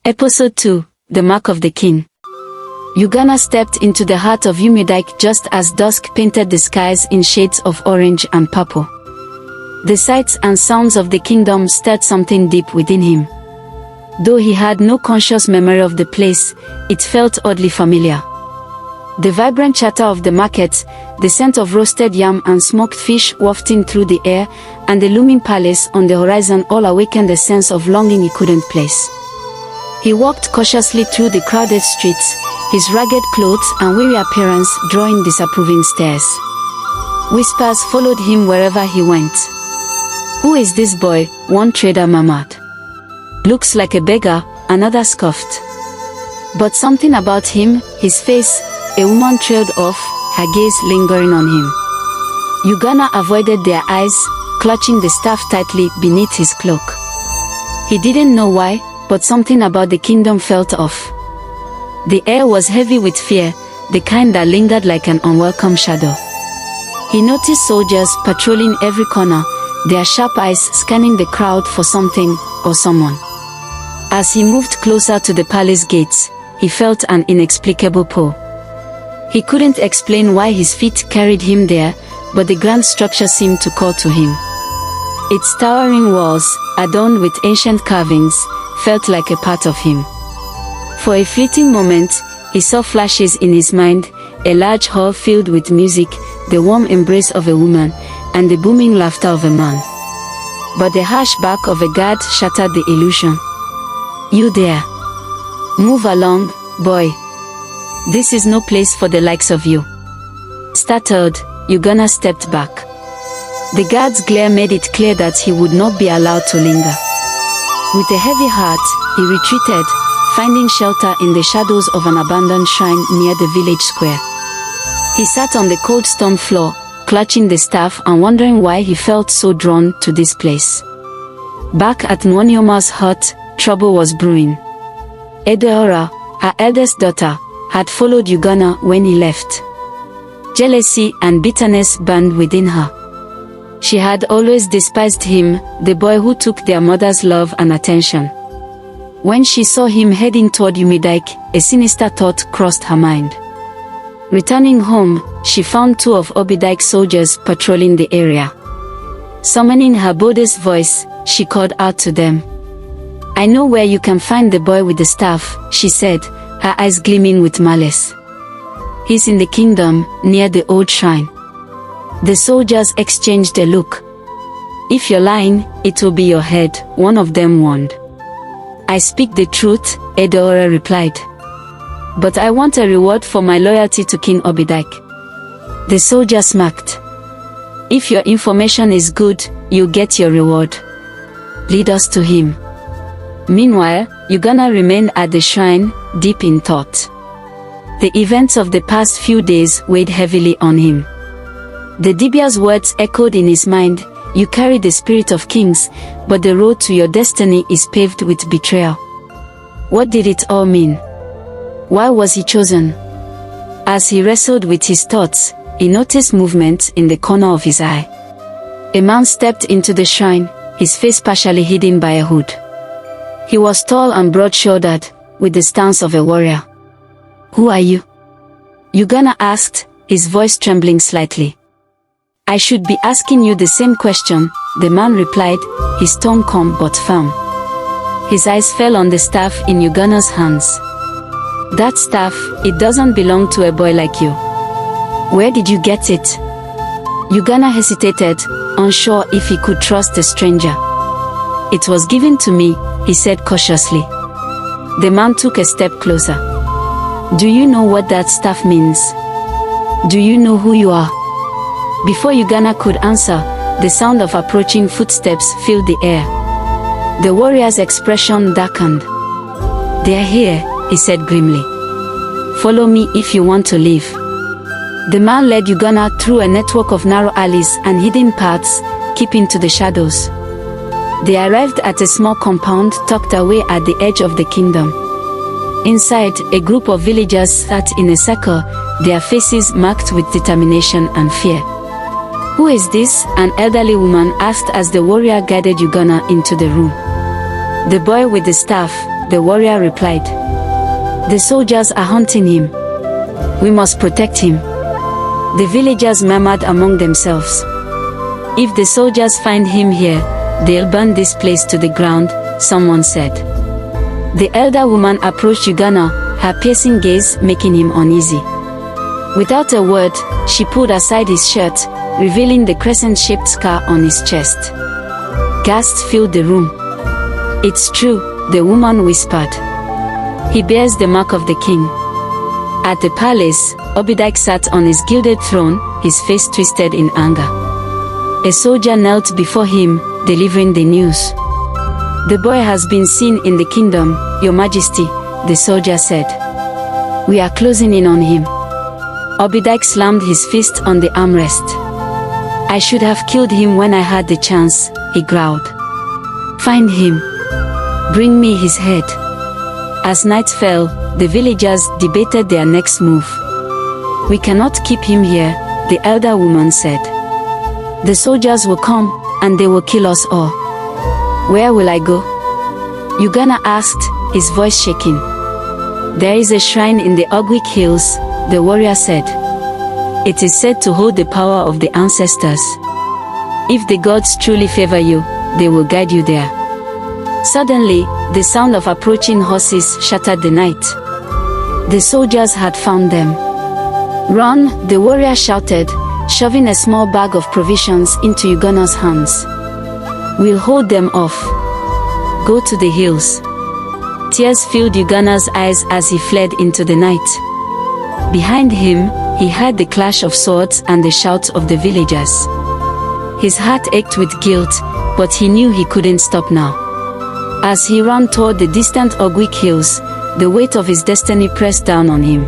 Episode 2, The Mark of the King. Ugonna stepped into the heart of Umudike just as dusk painted the skies in shades of orange and purple. The sights and sounds of the kingdom stirred something deep within him. Though he had no conscious memory of the place, it felt oddly familiar. The vibrant chatter of the market, the scent of roasted yam and smoked fish wafting through the air, and the looming palace on the horizon all awakened a sense of longing he couldn't place. He walked cautiously through the crowded streets, his ragged clothes and weary appearance drawing disapproving stares. Whispers followed him wherever he went. "Who is this boy?" one trader murmured. "Looks like a beggar," another scoffed. But something about him, his face, a woman trailed off, her gaze lingering on him. Ugonna avoided their eyes, clutching the staff tightly beneath his cloak. He didn't know why, but something about the kingdom felt off. The air was heavy with fear, the kind that lingered like an unwelcome shadow. He noticed soldiers patrolling every corner, their sharp eyes scanning the crowd for something or someone. As he moved closer to the palace gates, he felt an inexplicable pull. He couldn't explain why his feet carried him there, but the grand structure seemed to call to him. Its towering walls, adorned with ancient carvings, felt like a part of him. For a fleeting moment, he saw flashes in his mind, a large hall filled with music, the warm embrace of a woman, and the booming laughter of a man. But the harsh bark of a guard shattered the illusion. "You there? Move along, boy. This is no place for the likes of you." Startled, Ugonna stepped back. The guard's glare made it clear that he would not be allowed to linger. With a heavy heart, he retreated, finding shelter in the shadows of an abandoned shrine near the village square. He sat on the cold stone floor, clutching the staff and wondering why he felt so drawn to this place. Back at Nwonyoma's hut, trouble was brewing. Edeora, her eldest daughter, had followed Ugonna when he left. Jealousy and bitterness burned within her. She had always despised him, the boy who took their mother's love and attention. When she saw him heading toward Umudike, a sinister thought crossed her mind. Returning home, she found two of Umudike's soldiers patrolling the area. Summoning her boldest voice, she called out to them. "I know where you can find the boy with the staff," she said, her eyes gleaming with malice. "He's in the kingdom, near the old shrine." The soldiers exchanged a look. "If you're lying, it will be your head," one of them warned. "I speak the truth," Edeora replied. "But I want a reward for my loyalty to King Umudike." The soldier smirked. "If your information is good, you'll get your reward. Lead us to him." Meanwhile, Ugonna remained at the shrine, deep in thought. The events of the past few days weighed heavily on him. The Dibia's words echoed in his mind, "You carry the spirit of kings, but the road to your destiny is paved with betrayal." What did it all mean? Why was he chosen? As he wrestled with his thoughts, he noticed movement in the corner of his eye. A man stepped into the shrine, his face partially hidden by a hood. He was tall and broad-shouldered, with the stance of a warrior. "Who are you?" Ugonna asked, his voice trembling slightly. "I should be asking you the same question," the man replied, his tone calm but firm. His eyes fell on the staff in Ugonna's hands. "That staff, it doesn't belong to a boy like you. Where did you get it?" Ugonna hesitated, unsure if he could trust a stranger. "It was given to me," he said cautiously. The man took a step closer. "Do you know what that staff means? Do you know who you are?" Before Ugonna could answer, the sound of approaching footsteps filled the air. The warrior's expression darkened. "They're here," he said grimly. "Follow me if you want to live." The man led Ugonna through a network of narrow alleys and hidden paths, keeping to the shadows. They arrived at a small compound tucked away at the edge of the kingdom. Inside, a group of villagers sat in a circle, their faces marked with determination and fear. "Who is this?" an elderly woman asked as the warrior guided Ugonna into the room. "The boy with the staff," the warrior replied. The soldiers are hunting him. We must protect him. The villagers murmured among themselves. If the soldiers find him here, they'll burn this place to the ground, someone said. The elder woman approached Ugonna, her piercing gaze making him uneasy. Without a word, she pulled aside his shirt, revealing the crescent-shaped scar on his chest. Gasps filled the room. It's true, the woman whispered. He bears the mark of the king. At the palace, Umudike sat on his gilded throne, his face twisted in anger. A soldier knelt before him, delivering the news. The boy has been seen in the kingdom, Your Majesty, the soldier said. We are closing in on him. Umudike slammed his fist on the armrest. I should have killed him when I had the chance, he growled. Find him. Bring me his head. As night fell, the villagers debated their next move. We cannot keep him here, the elder woman said. The soldiers will come, and they will kill us all. Where will I go? Ugonna asked, his voice shaking. There is a shrine in the Ugonna hills, the warrior said. It is said to hold the power of the ancestors. If the gods truly favor you, they will guide you there. Suddenly, the sound of approaching horses shattered the night. The soldiers had found them. Run, the warrior shouted, shoving a small bag of provisions into Ugonna's hands. We'll hold them off. Go to the hills. Tears filled Ugonna's eyes as he fled into the night. Behind him, he heard the clash of swords and the shouts of the villagers. His heart ached with guilt, but he knew he couldn't stop now. As he ran toward the distant Ugonna hills, the weight of his destiny pressed down on him.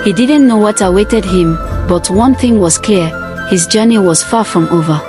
He didn't know what awaited him, but one thing was clear: his journey was far from over.